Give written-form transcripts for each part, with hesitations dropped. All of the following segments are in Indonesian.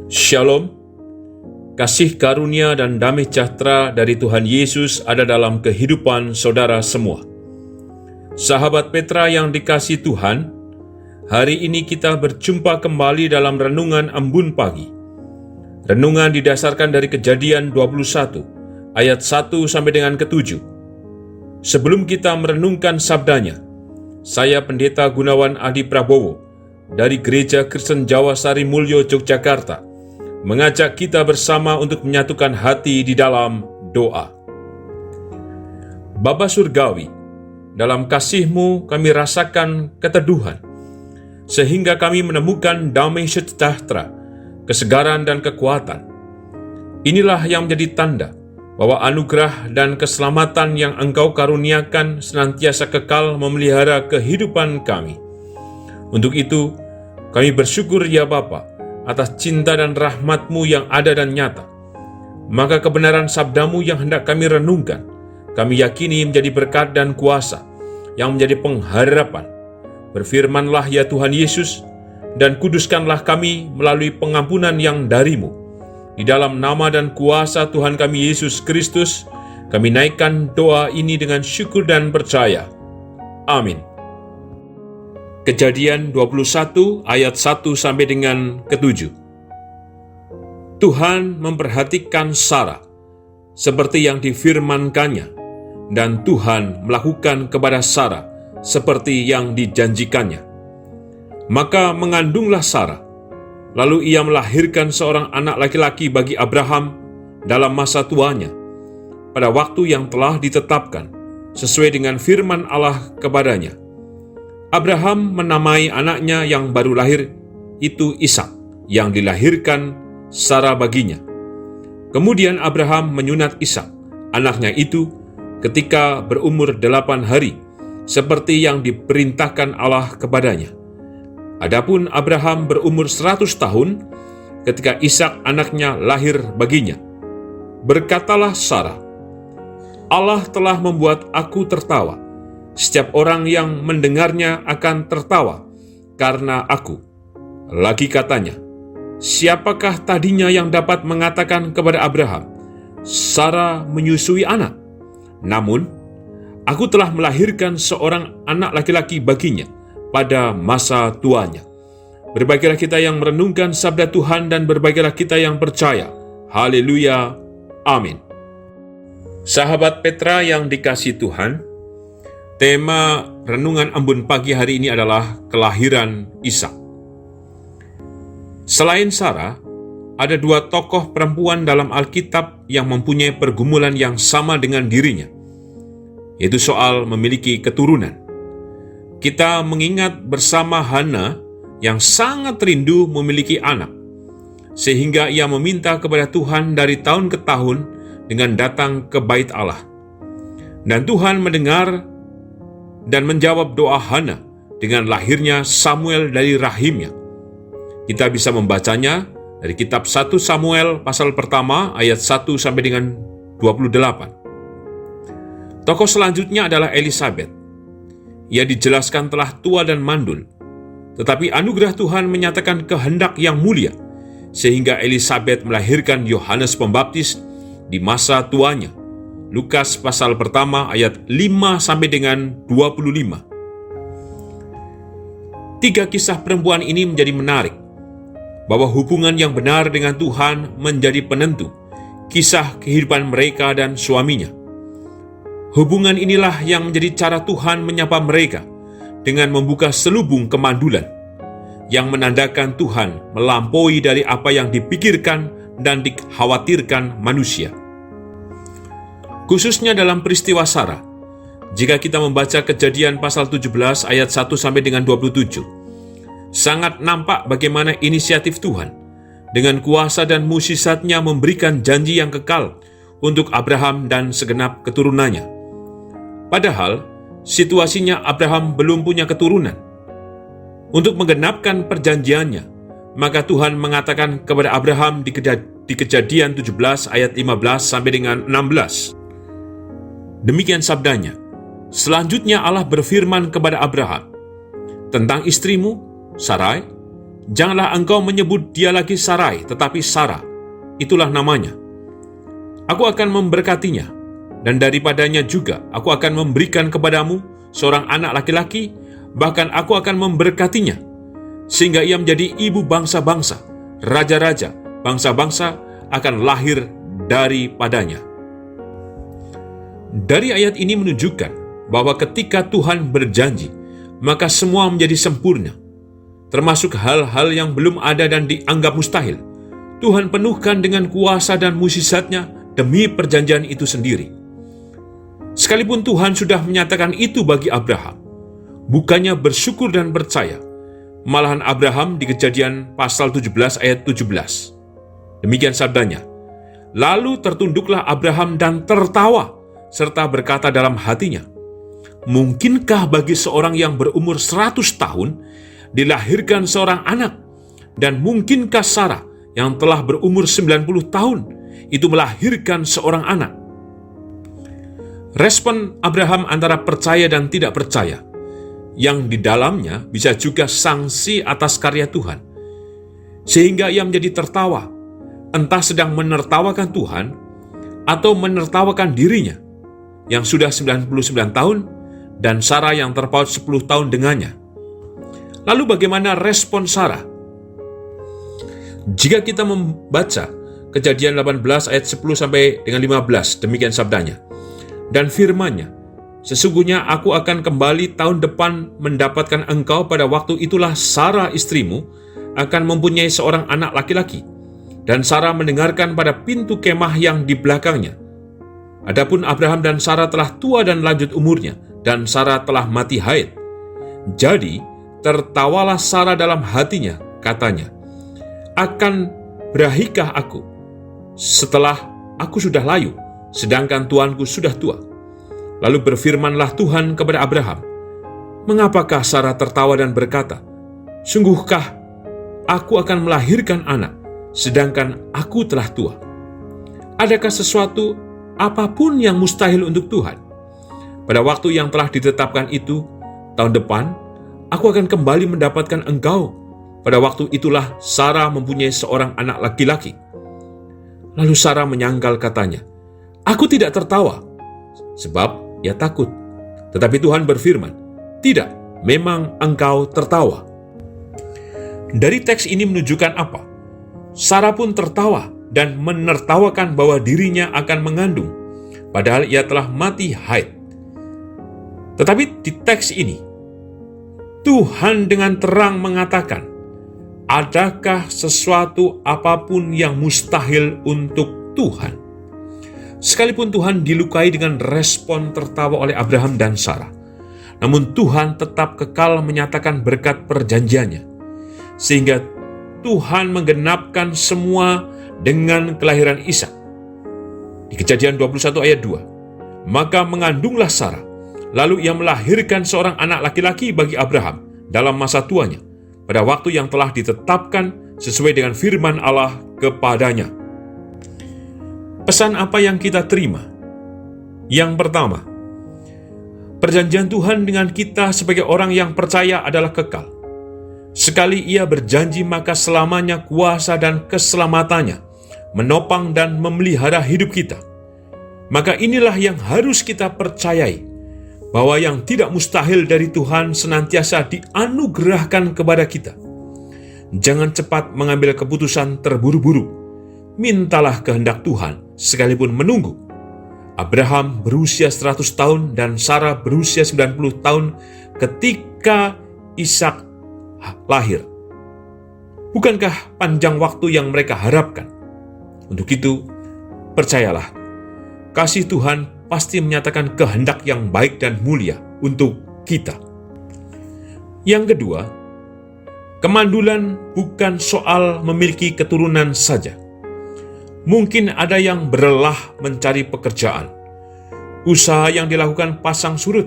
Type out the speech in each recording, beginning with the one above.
Shalom, kasih karunia dan damai sejahtera dari Tuhan Yesus ada dalam kehidupan saudara semua. Sahabat Petra yang dikasihi Tuhan, hari ini kita berjumpa kembali dalam Renungan Embun Pagi. Renungan didasarkan dari Kejadian 21, ayat 1 sampai dengan ke-7. Sebelum kita merenungkan sabdanya, saya Pendeta Gunawan Adi Prabowo dari Gereja Kristen Jawa Sari Mulyo, Yogyakarta, mengajak kita bersama untuk menyatukan hati di dalam doa. Bapa Surgawi, dalam kasih-Mu kami rasakan keteduhan, sehingga kami menemukan damai sejahtera, kesegaran dan kekuatan. Inilah yang menjadi tanda bahwa anugerah dan keselamatan yang Engkau karuniakan senantiasa kekal memelihara kehidupan kami. Untuk itu, kami bersyukur ya Bapa, atas cinta dan rahmat-Mu yang ada dan nyata. Maka kebenaran sabda-Mu yang hendak kami renungkan, kami yakini menjadi berkat dan kuasa, yang menjadi pengharapan. Berfirmanlah ya Tuhan Yesus, dan kuduskanlah kami melalui pengampunan yang dari-Mu. Di dalam nama dan kuasa Tuhan kami Yesus Kristus, kami naikkan doa ini dengan syukur dan percaya. Amin. Kejadian 21 ayat 1 sampai dengan ke-7. Tuhan memperhatikan Sarah seperti yang difirmankannya, dan Tuhan melakukan kepada Sarah seperti yang dijanjikannya. Maka mengandunglah Sarah, lalu ia melahirkan seorang anak laki-laki bagi Abraham dalam masa tuanya, pada waktu yang telah ditetapkan, sesuai dengan firman Allah kepadanya. Abraham menamai anaknya yang baru lahir itu Ishak, yang dilahirkan Sarah baginya. Kemudian Abraham menyunat Ishak, anaknya itu, ketika berumur 8 hari, seperti yang diperintahkan Allah kepadanya. Adapun Abraham berumur 100 tahun, ketika Ishak anaknya lahir baginya. Berkatalah Sarah, Allah telah membuat aku tertawa. Setiap orang yang mendengarnya akan tertawa karena aku. Lagi katanya, siapakah tadinya yang dapat mengatakan kepada Abraham, Sarah menyusui anak? Namun, aku telah melahirkan seorang anak laki-laki baginya pada masa tuanya. Berbahagialah kita yang merenungkan sabda Tuhan dan berbahagialah kita yang percaya. Haleluya. Amin. Sahabat Petra yang dikasihi Tuhan, tema Renungan Embun Pagi hari ini adalah kelahiran Ishak. Selain Sarah, ada 2 tokoh perempuan dalam Alkitab yang mempunyai pergumulan yang sama dengan dirinya, yaitu soal memiliki keturunan. Kita mengingat bersama Hana yang sangat rindu memiliki anak, sehingga ia meminta kepada Tuhan dari tahun ke tahun dengan datang ke bait Allah. Dan Tuhan mendengar dan menjawab doa Hana dengan lahirnya Samuel dari rahimnya. Kita bisa membacanya dari kitab 1 Samuel pasal pertama ayat 1 sampai dengan 28. Tokoh selanjutnya adalah Elisabet. Ia dijelaskan telah tua dan mandul, tetapi anugerah Tuhan menyatakan kehendak yang mulia, sehingga Elisabet melahirkan Yohanes Pembaptis di masa tuanya. Lukas pasal pertama ayat 5 sampai dengan 25. 3 kisah perempuan ini menjadi menarik, bahwa hubungan yang benar dengan Tuhan menjadi penentu kisah kehidupan mereka dan suaminya. Hubungan inilah yang menjadi cara Tuhan menyapa mereka dengan membuka selubung kemandulan, yang menandakan Tuhan melampaui dari apa yang dipikirkan dan dikhawatirkan manusia. Khususnya dalam peristiwa Sarah, jika kita membaca Kejadian pasal 17 ayat 1 sampai dengan 27, sangat nampak bagaimana inisiatif Tuhan dengan kuasa dan mukjizat-Nya memberikan janji yang kekal untuk Abraham dan segenap keturunannya. Padahal situasinya Abraham belum punya keturunan. Untuk menggenapkan perjanjiannya, maka Tuhan mengatakan kepada Abraham di Kejadian 17 ayat 15 sampai dengan 16. Demikian sabdanya. Selanjutnya Allah berfirman kepada Abraham, tentang istrimu, Sarai, Janganlah engkau menyebut dia lagi Sarai, tetapi Sarah, itulah namanya. Aku akan memberkatinya, dan daripadanya juga aku akan memberikan kepadamu seorang anak laki-laki, bahkan aku akan memberkatinya, sehingga ia menjadi ibu bangsa-bangsa, raja-raja, bangsa-bangsa akan lahir daripadanya. Dari ayat ini menunjukkan bahwa ketika Tuhan berjanji, maka semua menjadi sempurna, termasuk hal-hal yang belum ada dan dianggap mustahil. Tuhan penuhkan dengan kuasa dan mukjizat-Nya demi perjanjian itu sendiri. Sekalipun Tuhan sudah menyatakan itu bagi Abraham, bukannya bersyukur dan percaya, malahan Abraham di Kejadian pasal 17 ayat 17. Demikian sabdanya, lalu tertunduklah Abraham dan tertawa, serta berkata dalam hatinya, mungkinkah bagi seorang yang berumur 100 tahun dilahirkan seorang anak, dan mungkinkah Sarah yang telah berumur 90 tahun itu melahirkan seorang anak? Respon Abraham antara percaya dan tidak percaya, yang di dalamnya bisa juga sanksi atas karya Tuhan, sehingga ia menjadi tertawa, entah sedang menertawakan Tuhan atau menertawakan dirinya yang sudah 99 tahun dan Sarah yang terpaut 10 tahun dengannya. Lalu bagaimana respon Sarah? Jika kita membaca Kejadian 18 ayat 10 sampai dengan 15, demikian sabdanya, dan firman-Nya, sesungguhnya aku akan kembali tahun depan mendapatkan engkau, pada waktu itulah Sarah istrimu akan mempunyai seorang anak laki-laki. Dan Sarah mendengarkan pada pintu kemah yang di belakangnya. Adapun Abraham dan Sarah telah tua dan lanjut umurnya, dan Sarah telah mati haid. Jadi tertawalah Sarah dalam hatinya, katanya, akan berahikah aku setelah aku sudah layu, sedangkan tuanku sudah tua? Lalu berfirmanlah Tuhan kepada Abraham, mengapakah Sarah tertawa dan berkata, sungguhkah aku akan melahirkan anak, sedangkan aku telah tua? Adakah sesuatu apapun yang mustahil untuk Tuhan? Pada waktu yang telah ditetapkan itu, tahun depan, aku akan kembali mendapatkan engkau. Pada waktu itulah Sarah mempunyai seorang anak laki-laki. Lalu Sarah menyangkal, katanya, aku tidak tertawa, sebab ia takut. Tetapi Tuhan berfirman, tidak, memang engkau tertawa. Dari teks ini menunjukkan apa? Sarah pun tertawa dan menertawakan bahwa dirinya akan mengandung, padahal ia telah mati haid. Tetapi di teks ini, Tuhan dengan terang mengatakan, adakah sesuatu apapun yang mustahil untuk Tuhan? Sekalipun Tuhan dilukai dengan respon tertawa oleh Abraham dan Sarah, namun Tuhan tetap kekal menyatakan berkat perjanjiannya, sehingga Tuhan menggenapkan semua dengan kelahiran Ishak. Di Kejadian 21 ayat 2, maka mengandunglah Sarah, lalu ia melahirkan seorang anak laki-laki bagi Abraham dalam masa tuanya, pada waktu yang telah ditetapkan sesuai dengan firman Allah kepadanya. Pesan apa yang kita terima? Yang pertama, perjanjian Tuhan dengan kita sebagai orang yang percaya adalah kekal. Sekali ia berjanji, maka selamanya kuasa dan keselamatannya menopang dan memelihara hidup kita. Maka inilah yang harus kita percayai, bahwa yang tidak mustahil dari Tuhan senantiasa dianugerahkan kepada kita. Jangan cepat mengambil keputusan terburu-buru. Mintalah kehendak Tuhan sekalipun menunggu. Abraham berusia 100 tahun dan Sarah berusia 90 tahun ketika Ishak lahir. Bukankah panjang waktu yang mereka harapkan? Untuk itu, percayalah, kasih Tuhan pasti menyatakan kehendak yang baik dan mulia untuk kita. Yang kedua, kemandulan bukan soal memiliki keturunan saja. Mungkin ada yang berlelah mencari pekerjaan, usaha yang dilakukan pasang surut,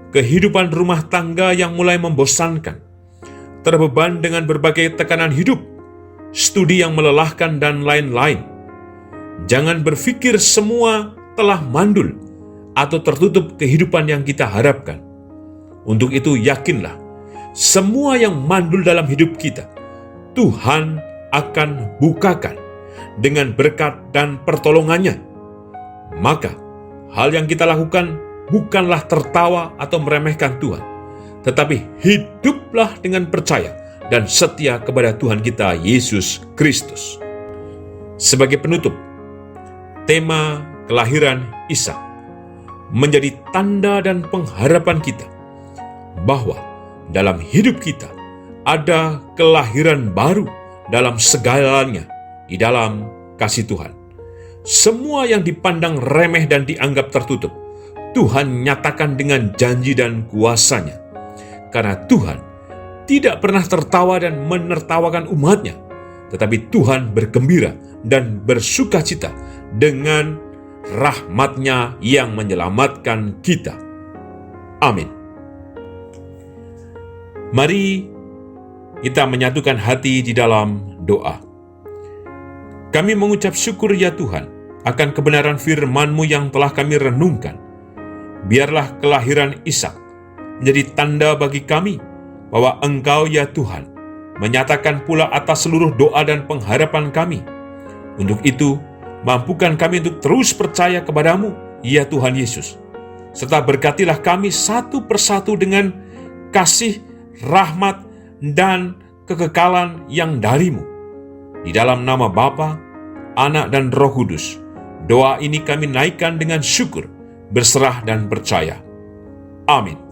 kehidupan rumah tangga yang mulai membosankan, terbeban dengan berbagai tekanan hidup, studi yang melelahkan, dan lain-lain. Jangan berpikir semua telah mandul atau tertutup kehidupan yang kita harapkan. Untuk itu yakinlah, semua yang mandul dalam hidup kita Tuhan akan bukakan dengan berkat dan pertolongannya. Maka, hal yang kita lakukan bukanlah tertawa atau meremehkan Tuhan, tetapi hiduplah dengan percaya dan setia kepada Tuhan kita Yesus Kristus. Sebagai penutup, tema kelahiran Ishak menjadi tanda dan pengharapan kita bahwa dalam hidup kita ada kelahiran baru dalam segalanya di dalam kasih Tuhan. Semua yang dipandang remeh dan dianggap tertutup, Tuhan nyatakan dengan janji dan kuasa-Nya. Karena Tuhan tidak pernah tertawa dan menertawakan umat-Nya, tetapi Tuhan bergembira dan bersukacita dengan rahmat-Nya yang menyelamatkan kita. Amin. Mari kita menyatukan hati di dalam doa. Kami mengucap syukur ya Tuhan akan kebenaran firman-Mu yang telah kami renungkan. Biarlah kelahiran Ishak menjadi tanda bagi kami bahwa Engkau ya Tuhan menyatakan pula atas seluruh doa dan pengharapan kami. Untuk itu, mampukan kami untuk terus percaya kepadamu, ya Tuhan Yesus. Serta berkatilah kami satu persatu dengan kasih, rahmat, dan kekekalan yang dari-Mu. Di dalam nama Bapa, Anak, dan Roh Kudus, doa ini kami naikkan dengan syukur, berserah dan percaya. Amin.